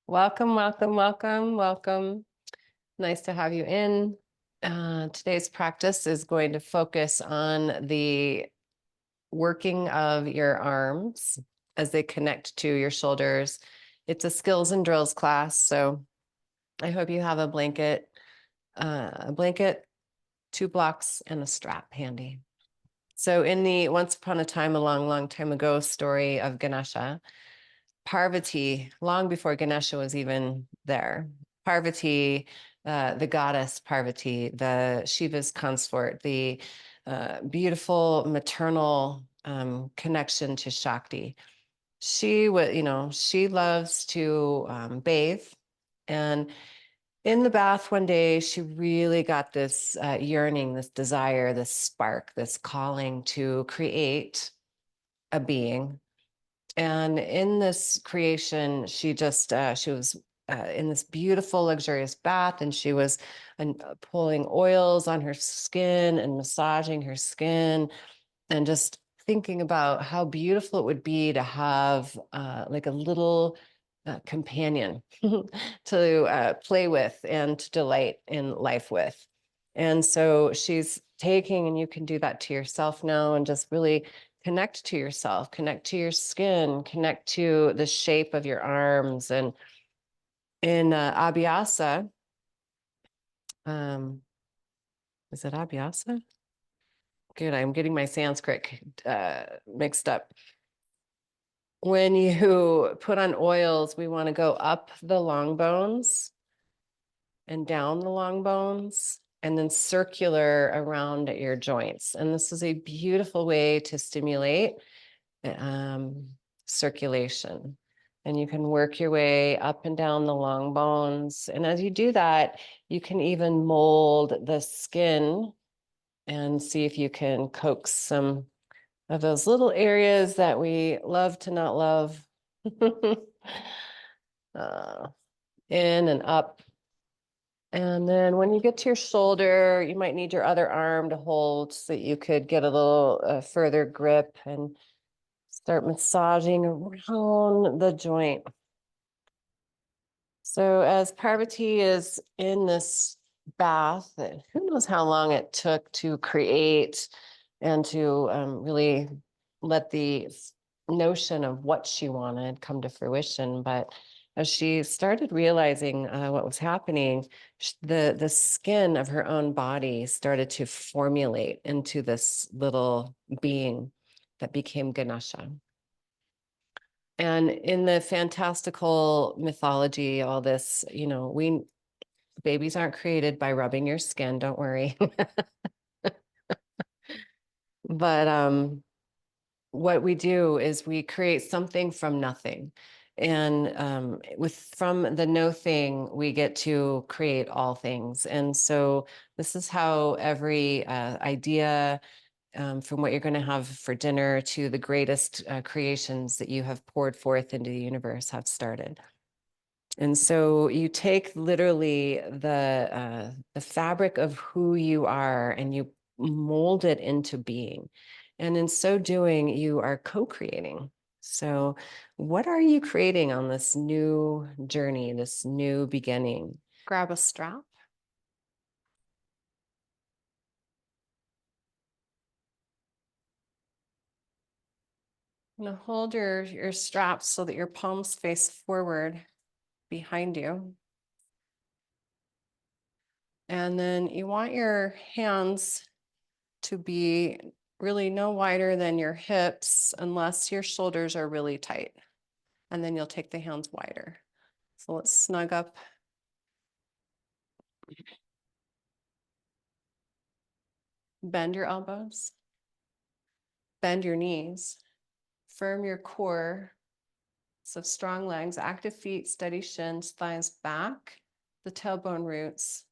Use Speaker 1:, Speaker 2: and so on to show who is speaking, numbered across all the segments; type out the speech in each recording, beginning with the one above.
Speaker 1: Welcome, welcome, welcome, welcome. Nice to have you in. Today's practice is going to focus on the working of your arms as they connect to your shoulders. It's a skills and drills class, so I hope you have a blanket, 2 blocks, and a strap handy. So in the once upon a time, a long, long time ago story of Ganesha, Parvati, long before Ganesha was even there, Parvati, the goddess Parvati, the Shiva's consort, the beautiful maternal connection to Shakti. She she loves to bathe. And in the bath one day, she really got this yearning, this desire, this spark, this calling to create a being. And in this creation, she was in this beautiful, luxurious bath, and she was pulling oils on her skin and massaging her skin, and just thinking about how beautiful it would be to have like a little companion to play with and to delight in life with. And so she's taking, and you can do that to yourself now, and just really connect to yourself, connect to your skin, connect to the shape of your arms. And in Abhyasa, is it Abhyasa? Good, I'm getting my Sanskrit mixed up. When you put on oils, we want to go up the long bones and down the long bones, and then circular around your joints. And this is a beautiful way to stimulate circulation. And you can work your way up and down the long bones. And as you do that, you can even mold the skin and see if you can coax some of those little areas that we love to not love in and up. And then when you get to your shoulder, you might need your other arm to hold so that you could get a little further grip and start massaging around the joint. So as Parvati is in this bath, who knows how long it took to create and to really let the notion of what she wanted come to fruition. But as she started realizing what was happening, the skin of her own body started to formulate into this little being that became Ganesha. And in the fantastical mythology, all this, babies aren't created by rubbing your skin, don't worry. But what we do is we create something from nothing. And from the no thing, we get to create all things. And so this is how every idea, from what you're going to have for dinner to the greatest creations that you have poured forth into the universe, have started. And so you take literally the fabric of who you are and you mold it into being. And in so doing, you are co-creating. So what are you creating on this new journey, this new beginning? Grab a strap. Now hold your straps so that your palms face forward behind you. And then you want your hands to be really no wider than your hips unless your shoulders are really tight. And then you'll take the hands wider. So let's snug up. Bend your elbows. Bend your knees. Firm your core. So strong legs, active feet, steady shins, thighs back, the tailbone roots.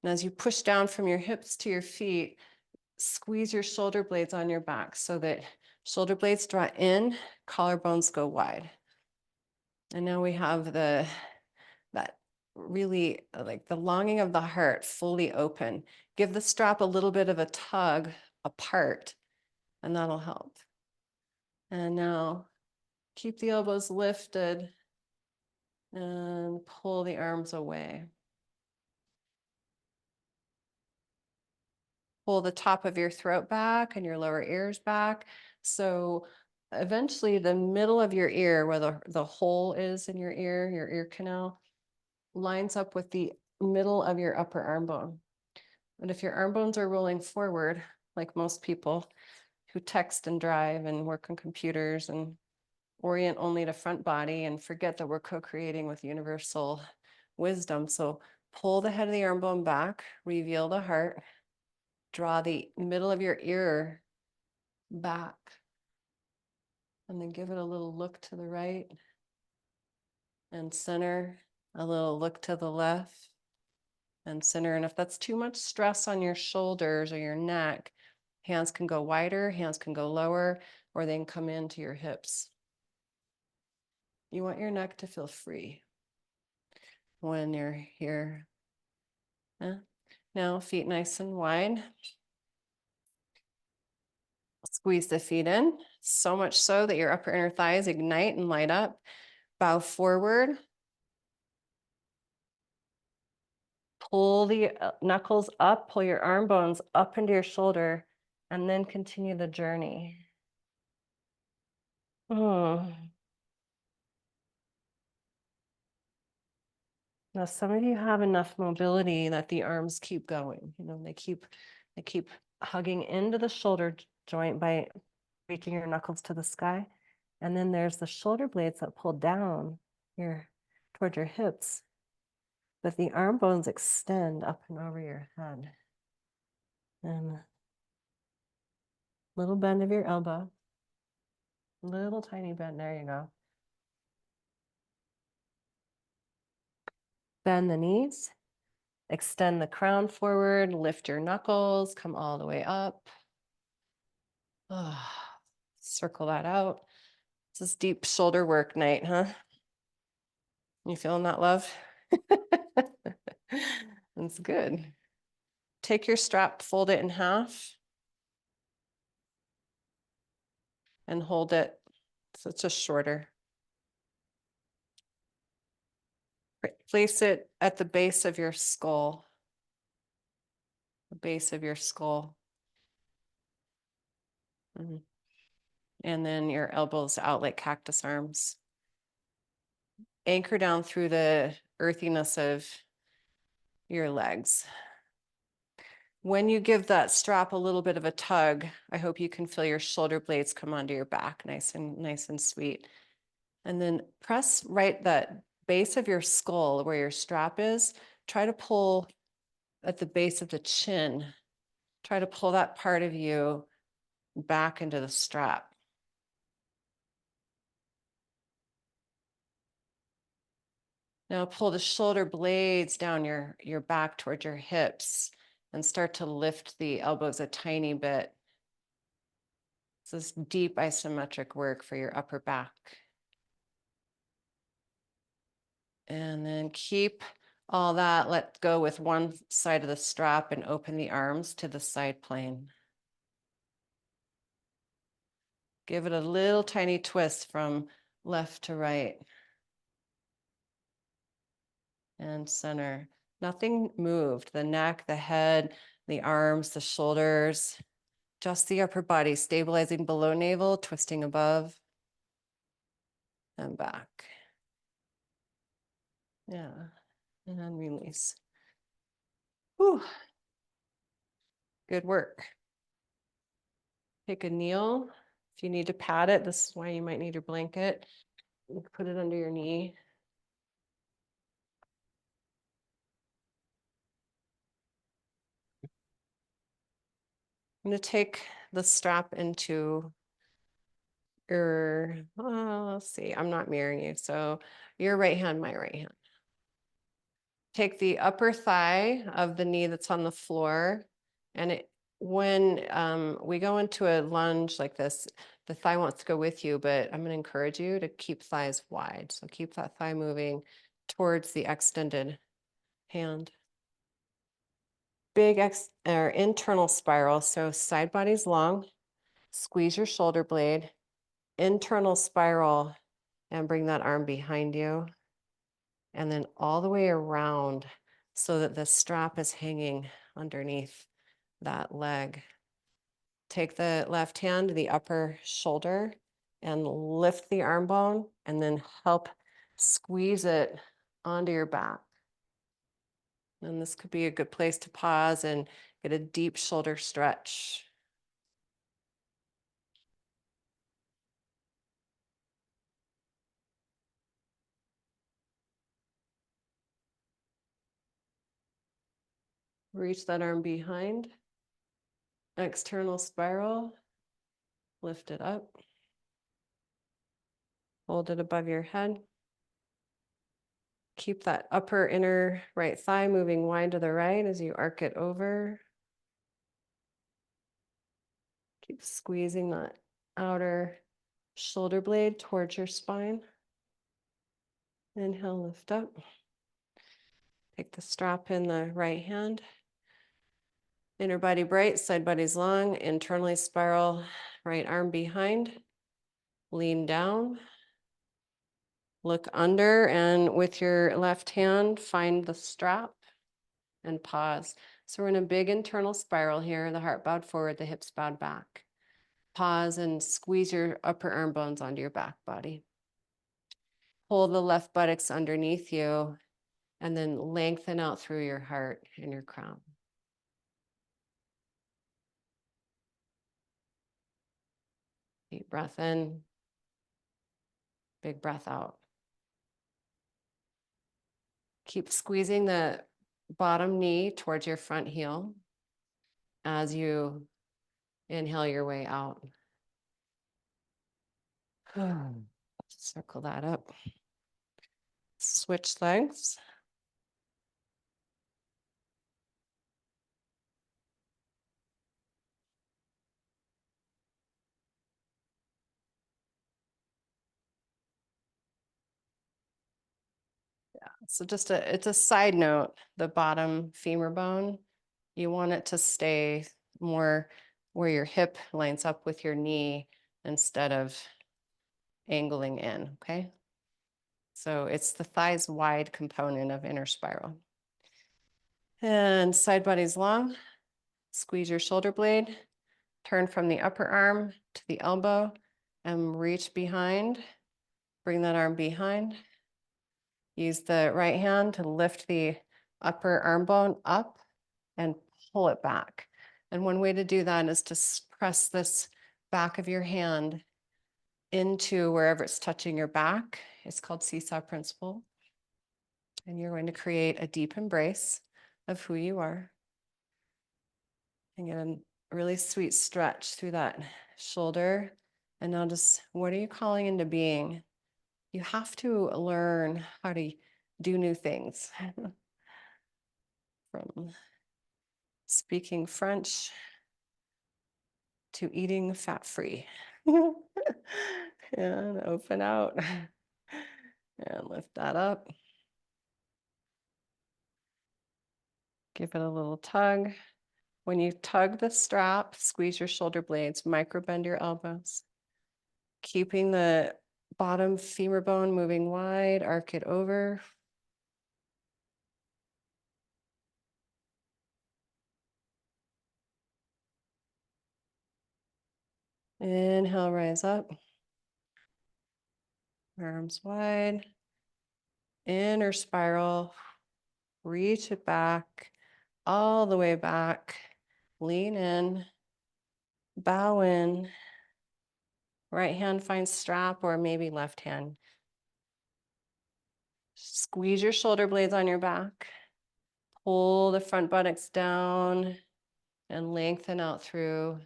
Speaker 1: And as you push down from your hips to your feet, squeeze your shoulder blades on your back so that shoulder blades draw in, collarbones go wide. And now we have that really like the longing of the heart fully open. Give the strap a little bit of a tug apart and that'll help. And now keep the elbows lifted and pull the arms away. Pull the top of your throat back and your lower ears back. So eventually the middle of your ear, where the hole is in your ear canal, lines up with the middle of your upper arm bone. And if your arm bones are rolling forward, like most people who text and drive and work on computers and orient only to front body and forget that we're co-creating with universal wisdom. So pull the head of the arm bone back, reveal the heart, draw the middle of your ear back, and then give it a little look to the right and center, a little look to the left and center. And if that's too much stress on your shoulders or your neck, hands can go wider, hands can go lower, or they can come into your hips. You want your neck to feel free when you're here. Now, feet nice and wide. Squeeze the feet in, so much so that your upper inner thighs ignite and light up. Bow forward. Pull the knuckles up, pull your arm bones up into your shoulder, and then continue the journey. Now, some of you have enough mobility that the arms keep going. You know, they keep hugging into the shoulder joint by reaching your knuckles to the sky. And then there's the shoulder blades that pull down toward your hips. But the arm bones extend up and over your head. And little bend of your elbow. Little tiny bend. There you go. Bend the knees. Extend the crown forward. Lift your knuckles. Come all the way up. Circle that out. This is deep shoulder work night, huh? You feeling that, love? That's good. Take your strap, fold it in half, and hold it so it's just shorter. Place it at the base of your skull. The base of your skull. And then your elbows out like cactus arms. Anchor down through the earthiness of your legs. When you give that strap a little bit of a tug, I hope you can feel your shoulder blades come onto your back, nice and sweet. And then press right that base of your skull where your strap is. Try to pull at the base of the chin. Try to pull that part of you back into the strap. Now pull the shoulder blades down your back towards your hips and start to lift the elbows a tiny bit. This is deep isometric work for your upper back. And then keep all that, let go with one side of the strap and open the arms to the side plane. Give it a little tiny twist from left to right. And center. Nothing moved. The neck, the head, the arms, the shoulders, just the upper body, stabilizing below navel, twisting above and back. Yeah, and then release. Whew. Good work. Take a kneel. If you need to pad it, this is why you might need your blanket. You can put it under your knee. I'm going to take the strap into your, let's see, I'm not mirroring you. So your right hand, my right hand. Take the upper thigh of the knee that's on the floor. And when we go into a lunge like this, the thigh wants to go with you, but I'm going to encourage you to keep thighs wide. So keep that thigh moving towards the extended hand. Big internal spiral. So side body's long. Squeeze your shoulder blade, internal spiral, and bring that arm behind you. And then all the way around so that the strap is hanging underneath that leg. Take the left hand to the upper shoulder and lift the arm bone and then help squeeze it onto your back. And this could be a good place to pause and get a deep shoulder stretch. Reach that arm behind. External spiral. Lift it up. Hold it above your head. Keep that upper inner right thigh moving wide to the right as you arc it over. Keep squeezing that outer shoulder blade towards your spine. Inhale, lift up. Take the strap in the right hand. Inner body bright, side body's long. Internally spiral, right arm behind. Lean down. Look under, and with your left hand, find the strap and pause. So we're in a big internal spiral here. The heart bowed forward, the hips bowed back. Pause and squeeze your upper arm bones onto your back body. Pull the left buttocks underneath you and then lengthen out through your heart and your crown. Deep breath in, big breath out. Keep squeezing the bottom knee towards your front heel as you inhale your way out. Circle that up. Switch legs. So it's a side note, the bottom femur bone, you want it to stay more where your hip lines up with your knee instead of angling in, okay? So it's the thighs wide component of inner spiral. And side body's long. Squeeze your shoulder blade. Turn from the upper arm to the elbow and reach behind. Bring that arm behind. Use the right hand to lift the upper arm bone up and pull it back. And one way to do that is to press this back of your hand into wherever it's touching your back. It's called seesaw principle. And you're going to create a deep embrace of who you are. And get a really sweet stretch through that shoulder. And now just, what are you calling into being? You have to learn how to do new things. From speaking French to eating fat-free. And open out. And lift that up. Give it a little tug. When you tug the strap, squeeze your shoulder blades, micro bend your elbows. Keeping the bottom femur bone moving wide, arc it over. Inhale, rise up. Arms wide. Inner spiral. Reach it back, all the way back. Lean in. Bow in. Right hand finds strap or maybe left hand. Squeeze your shoulder blades on your back. Pull the front buttocks down and lengthen out through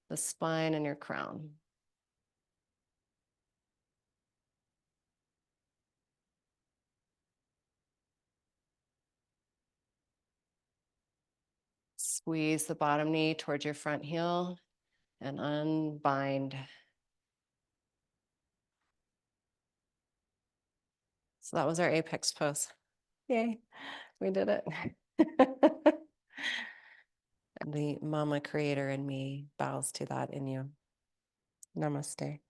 Speaker 1: the spine and your crown. Squeeze the bottom knee towards your front heel and unbind. So that was our apex pose. Yay, we did it. And the mama creator in me bows to that in you. Namaste.